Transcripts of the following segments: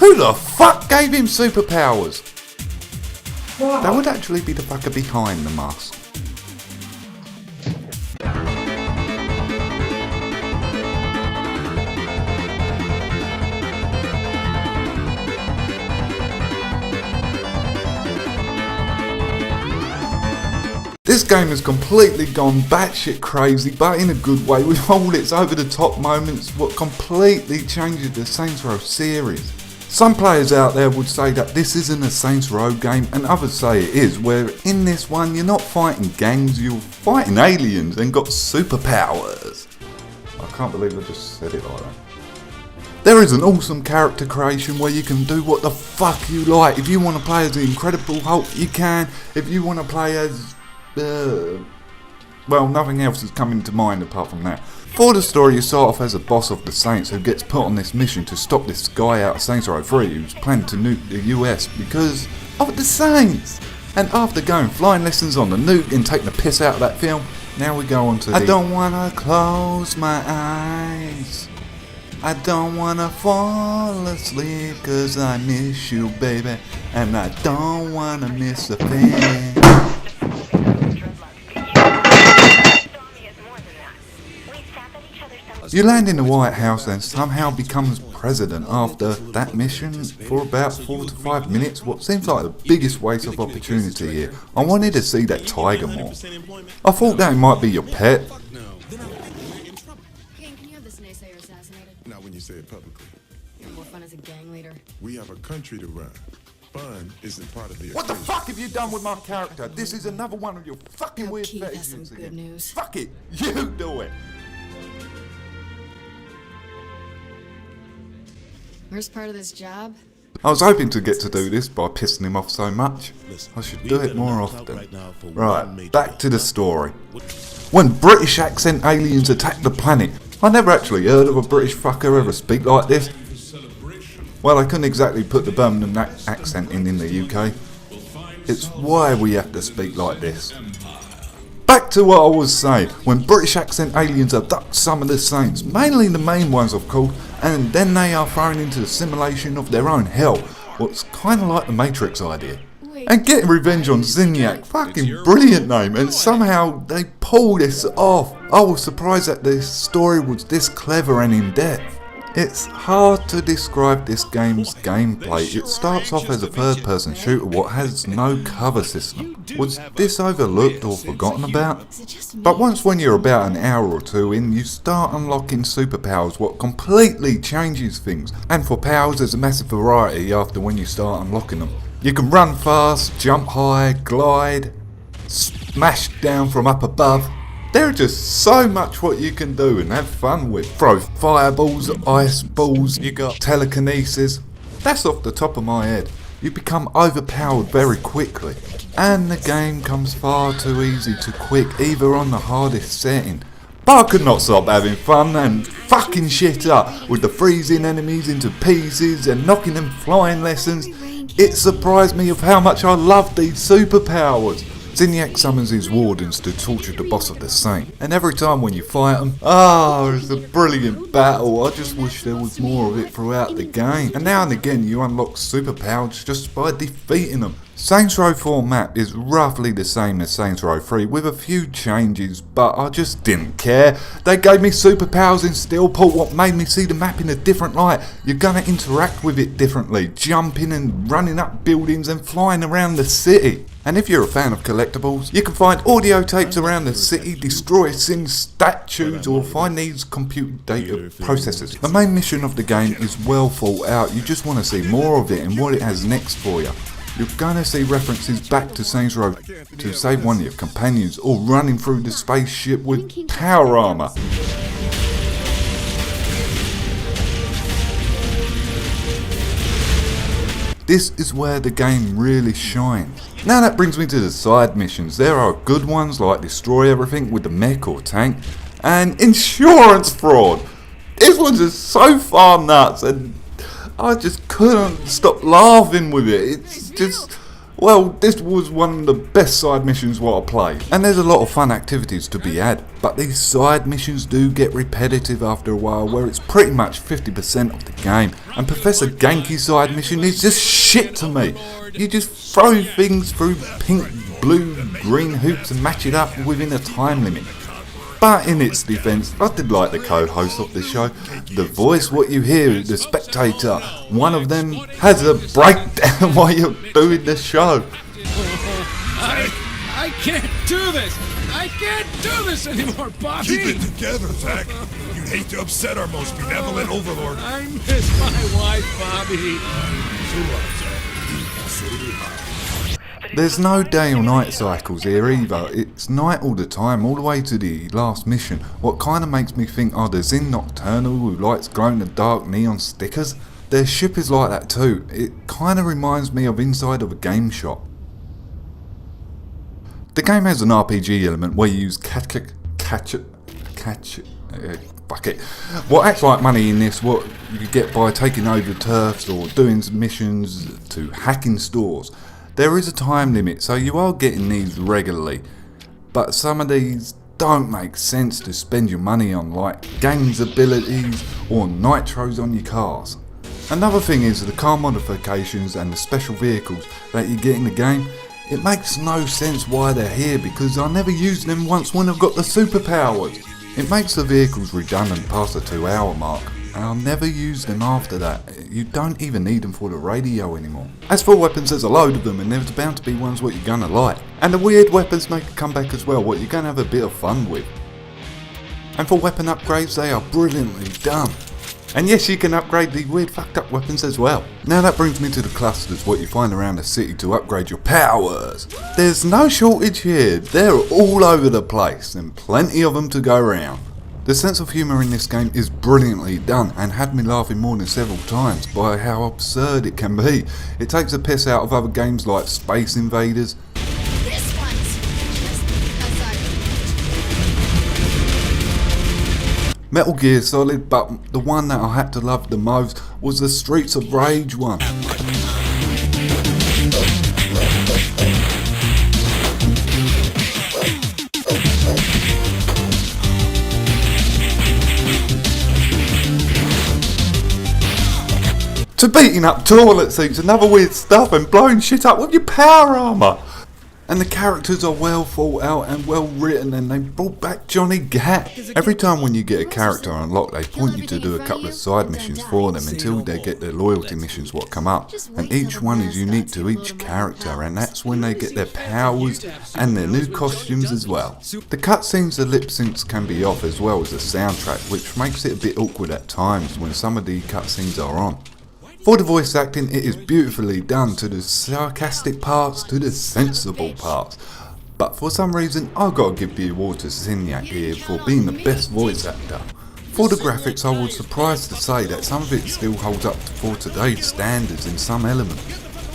Who the fuck gave him superpowers? That would actually be the fucker behind the mask. This game has completely gone batshit crazy, but in a good way, with all its over-the-top moments, what completely changes the Saints Row series. Some players out there would say that this isn't a Saints Row game, and others say it is, where in this one you're not fighting gangs, you're fighting aliens and got superpowers. I can't believe I just said it like that. There is an awesome character creation where you can do what the fuck you like. If you want to play as the Incredible Hulk, you can. If you want to play as... well, nothing else is coming to mind apart from that. For the story, you start off as a boss of the Saints who gets put on this mission to stop this guy out of Saints Row 3 who's planning to nuke the US because of the Saints. And after going flying lessons on the nuke and taking the piss out of that film, now we go on to I don't wanna close my eyes, I don't wanna fall asleep cause I miss you baby, and I don't wanna miss a thing. You land in the White House and somehow becomes president after that mission for about 4 to 5 minutes, what seems like the biggest waste of opportunity here. I wanted to see that tiger more. I thought that it might be your pet. King, can you have this naysayer assassinated? Not when you say it publicly. More fun as a gang leader. We have a country to run. Fun isn't part of the What the equation. fuck have you done with my character? This is another one of your fucking weird Keith has some fetishes good again. news. Fuck it, you do it. Worst part of this job? I was hoping to get to do this by pissing him off so much. I should do it more often. Right, back to the story. When British accent aliens attack the planet, I never actually heard of a British fucker ever speak like this. Well, I couldn't exactly put the Birmingham accent in the UK. It's why we have to speak like this. Back to what I was saying, when British accent aliens abduct some of the Saints, mainly the main ones of course, and then they are thrown into the simulation of their own hell, what's kinda like the Matrix idea. And getting revenge on Zinyak, fucking brilliant name, and somehow they pull this off. I was surprised that this story was this clever and in depth. It's hard to describe this game's gameplay. It starts off as a third-person shooter what has no cover system. Was this overlooked or forgotten about? But once when you're about an hour or two in, you start unlocking superpowers what completely changes things. And for powers there's a massive variety after when you start unlocking them. You can run fast, jump high, glide, smash down from up above. There's just so much what you can do and have fun with. Throw fireballs, ice balls, you got telekinesis. That's off the top of my head. You become overpowered very quickly. And the game comes far too easy to quick, either on the hardest setting. But I could not stop having fun and fucking shit up with the freezing enemies into pieces and knocking them flying lessons. It surprised me of how much I loved these superpowers. Zinyak summons his wardens to torture the boss of the Saint, and every time when you fight them, it's a brilliant battle. I just wish there was more of it throughout the game. And now and again you unlock superpowers just by defeating them. Saints Row 4 map is roughly the same as Saints Row 3 with a few changes, but I just didn't care. They gave me superpowers in Steelport what made me see the map in a different light. You're gonna interact with it differently, jumping and running up buildings and flying around the city. And if you're a fan of collectibles, you can find audio tapes around the city, destroy Sin statues or find these computer data processors. The main mission of the game is well thought out, you just want to see more of it and what it has next for you. You're gonna see references back to Saints Row to save one of your companions or running through the spaceship with power armor. This is where the game really shines. Now that brings me to the side missions. There are good ones like destroy everything with the mech or tank, and insurance fraud. This one's just so far nuts and I just couldn't stop laughing with it. It's just, Well, this was one of the best side missions what I played, and there's a lot of fun activities to be had, but these side missions do get repetitive after a while, where it's pretty much 50% of the game, and Professor Genki's side mission is just shit to me. You just throw things through pink, blue, green hoops and match it up within a time limit. But in its defence, I did like the co-host of the show. The voice what you hear is the spectator. One of them has a breakdown while you're doing the show. I can't do this! I can't do this anymore, Bobby! Keep it together, Zach. You'd hate to upset our most benevolent overlord. I miss my wife, Bobby. There's no day or night cycles here either. It's night all the time, all the way to the last mission. What kind of makes me think, oh, there's Zin Nocturnal who likes glow-in-the-dark neon stickers. Their ship is like that too. It kind of reminds me of inside of a game shop. The game has an RPG element where you use fuck it. What acts like money in this, what you get by taking over turfs or doing missions to hacking stores. There is a time limit, so you are getting these regularly, but some of these don't make sense to spend your money on, like gangs abilities or nitros on your cars. Another thing is the car modifications and the special vehicles that you get in the game. It makes no sense why they're here, because I never used them once when I've got the superpowers. It makes the vehicles redundant past the 2-hour mark, and I'll never use them after that. You don't even need them for the radio anymore. As for weapons, there's a load of them, and there's bound to be ones what you're gonna like. And the weird weapons make a comeback as well, what you're gonna have a bit of fun with. And for weapon upgrades, they are brilliantly done. And yes, you can upgrade the weird fucked up weapons as well. Now that brings me to the clusters, what you find around the city to upgrade your powers. There's no shortage here, they're all over the place, and plenty of them to go around. The sense of humour in this game is brilliantly done and had me laughing more than several times by how absurd it can be. It takes a piss out of other games like Space Invaders, This one's just Metal Gear Solid, but the one that I had to love the most was the Streets of Rage one. To beating up toilet seats and other weird stuff and blowing shit up with your power armour. And the characters are well thought out and well written, and they brought back Johnny Gat. Every time when you get a character unlocked, they point you to do a couple of side missions for them until they get their loyalty missions what come up. And each one is unique to each character, and that's when they get their powers and their new costumes as well. The cutscenes, the lip syncs can be off as well as the soundtrack, which makes it a bit awkward at times when some of the cutscenes are on. For the voice acting, it is beautifully done, to the sarcastic parts to the sensible parts. But for some reason, I've got to give the award to Zinyak here for being the best voice actor. For the graphics, I was surprised to say that some of it still holds up for today's standards in some elements.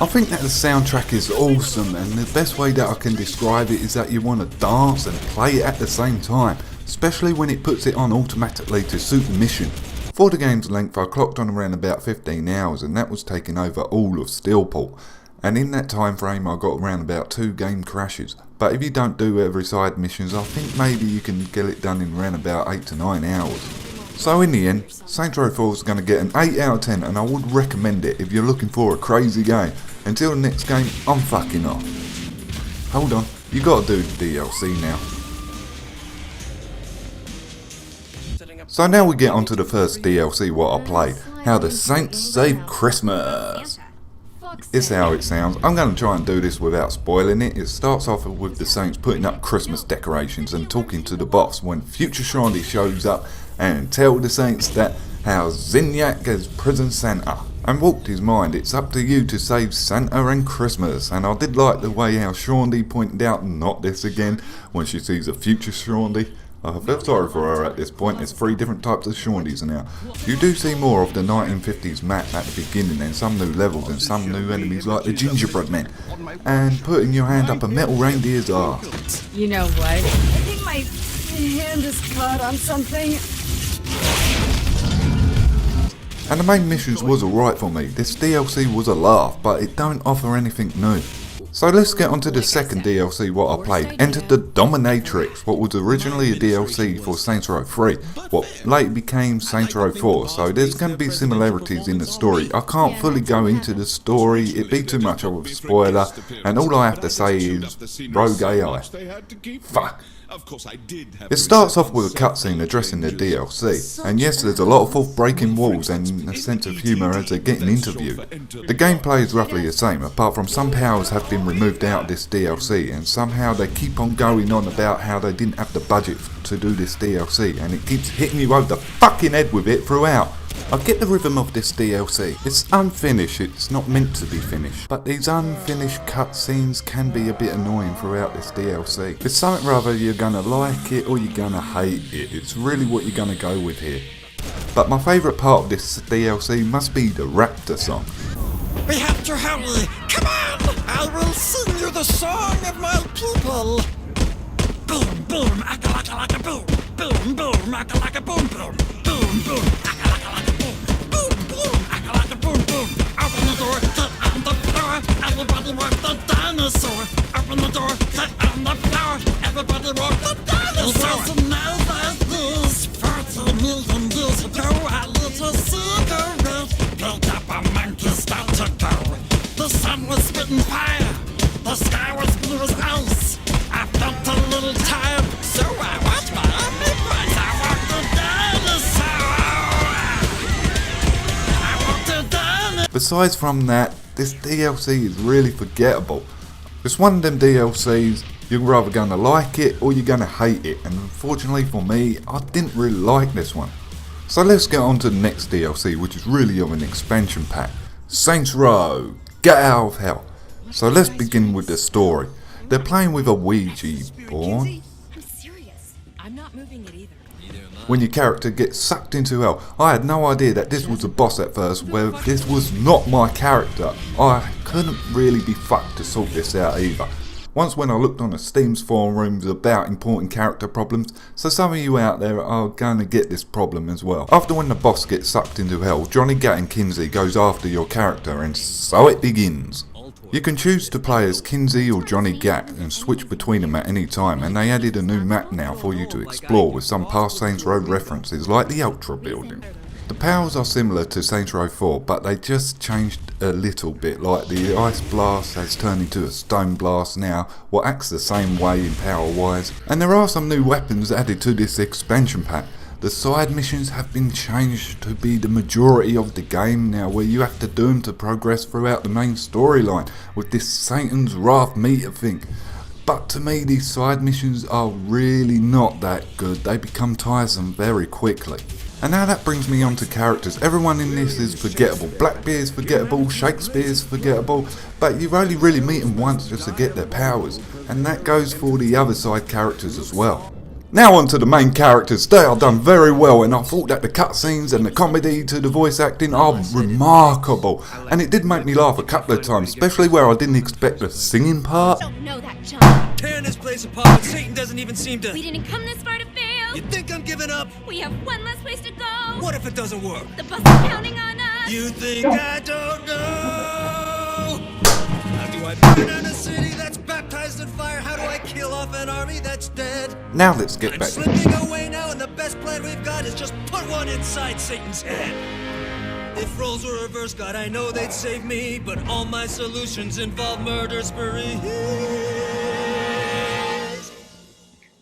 I think that the soundtrack is awesome, and the best way that I can describe it is that you want to dance and play it at the same time, especially when it puts it on automatically to suit the mission. For the game's length, I clocked on around about 15 hours, and that was taking over all of Steelport. And in that time frame, I got around about 2 game crashes. But if you don't do every side missions, I think maybe you can get it done in around about 8 to 9 hours. So in the end, Saints Row 4 is going to get an 8 out of 10, and I would recommend it if you're looking for a crazy game. Until the next game, I'm fucking off. Hold on, you got to do the DLC now. So now we get onto the first DLC what I played, How the Saints Saved Christmas. It's how it sounds. I'm going to try and do this without spoiling it. It starts off with the Saints putting up Christmas decorations and talking to the boss when Future Shrondy shows up and tell the Saints that how Zinyak is prison Santa. And walked his mind, it's up to you to save Santa and Christmas. And I did like the way how Shrondy pointed out, not this again, when she sees a future Shrondy. I feel sorry for her at this point. There's 3 different types of Shrondies now. You do see more of the 1950s map at the beginning, and some new levels and some new enemies like the gingerbread men. And putting your hand up a metal reindeer's arse. You know what? I think my hand is caught on something. And the main missions was alright for me. This DLC was a laugh, but it don't offer anything new. So let's get on to the second DLC what I played. Entered the Dominatrix, what was originally a DLC for Saints Row 3, what later became Saints Row 4, so there's going to be similarities in the story. I can't fully go into the story, it'd be too much of a spoiler, and all I have to say is Rogue AI. Fuck. It starts off with a cutscene addressing the DLC, and yes, there's a lot of fourth breaking walls and a sense of humour as they're getting interviewed. The gameplay is roughly the same, apart from some powers have been removed out of this DLC, and somehow they keep on going on about how they didn't have the budget to do this DLC, and it keeps hitting you over the fucking head with it throughout. I get the rhythm of this DLC. It's unfinished, it's not meant to be finished. But these unfinished cutscenes can be a bit annoying throughout this DLC. It's something rather you're gonna like it or you're gonna hate it. It's really what you're gonna go with here. But my favourite part of this DLC must be the Raptor song. We have to hurry! Come on! I will sing you the song of my people! Boom, boom, aka boom! Boom, boom, aka boom, boom! Boom, boom, aka boom! Boom, boom, aka boom, boom! Open the door, get on the floor! Everybody walk the dinosaur! Open the door, get on the floor! Everybody walk the dinosaur! It was now that this 40 million years ago, a little cigarette built up a monkey start to go. The sun was spitting fire, the sky was blue as ice. I felt a little tired, so I watched my omnibus. I walked the dinosaur. Besides from that, this DLC is really forgettable. It's one of them DLCs, you're either gonna like it or you're gonna hate it, and unfortunately for me, I didn't really like this one. So let's get on to the next DLC, which is really of an expansion pack. Saints Row, Get Out of Hell. So let's begin with the story. They're playing with a Ouija board. I'm serious. I'm not moving it either. When your character gets sucked into hell. I had no idea that this was the boss at first, where this was not my character. I couldn't really be fucked to sort this out either. Once when I looked on the Steam's forums about important character problems, so some of you out there are going to get this problem as well. After when the boss gets sucked into hell, Johnny Gat and Kinzie goes after your character, and so it begins. You can choose to play as Kinzie or Johnny Gat and switch between them at any time, and they added a new map now for you to explore with some past Saints Row references like the Ultra building. The powers are similar to Saints Row 4, but they just changed a little bit, like the Ice Blast has turned into a Stone Blast now, what acts the same way in power wise, and there are some new weapons added to this expansion pack. The side missions have been changed to be the majority of the game now, where you have to do them to progress throughout the main storyline with this Satan's Wrath meter thing. But to me these side missions are really not that good, they become tiresome very quickly. And now that brings me on to characters. Everyone in this is forgettable. Blackbeard's forgettable, Shakespeare's forgettable, but you only really meet them once just to get their powers, and that goes for the other side characters as well. Now on to the main characters. They are done very well, and I thought that the cutscenes and the comedy to the voice acting are remarkable. And it did make me laugh a couple of times, especially where I didn't expect the singing part. Don't know that, John. Tearing this place apart, but Satan doesn't even seem to... We didn't come this far to fail. You think I'm giving up? We have one less place to go. What if it doesn't work? The bus is counting on us. You think I don't know? How do I burn down a city that's baptized in fire? How do I kill off an army that's dead? Now let's get I'm back. slipping away now, and the best plan we've got is just put one inside Satan's head. If roles were reversed, God, I know they'd save me, but all my solutions involve murder sprees.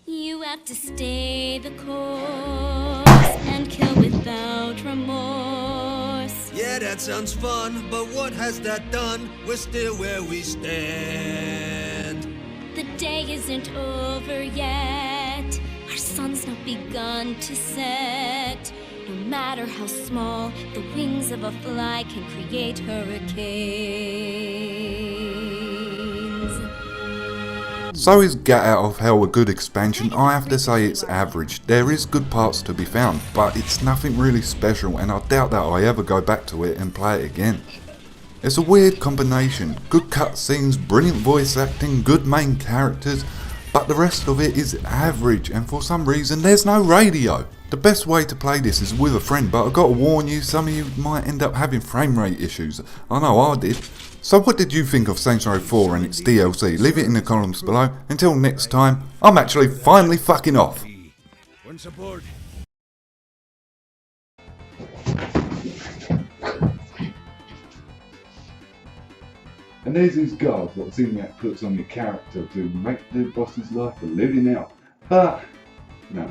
You have to stay the course and kill without remorse. Yeah, that sounds fun, but what has that done? We're still where we stand. The day isn't over yet. Our sun's not begun to set. No matter how small, the wings of a fly can create hurricanes. So is Get Out of Hell a good expansion? I have to say it's average. There is good parts to be found, but it's nothing really special, and I doubt that I ever go back to it and play it again. It's a weird combination. Good cutscenes, brilliant voice acting, good main characters, but the rest of it is average, and for some reason there's no radio. The best way to play this is with a friend, but I've got to warn you, some of you might end up having frame rate issues. I know I did. So what did you think of Saints Row 4 and its DLC? Leave it in the comments below. Until next time, I'm actually finally fucking off. Once aboard. And there's these guards that Zinyak puts on your character to make the boss's life a living hell. But, no.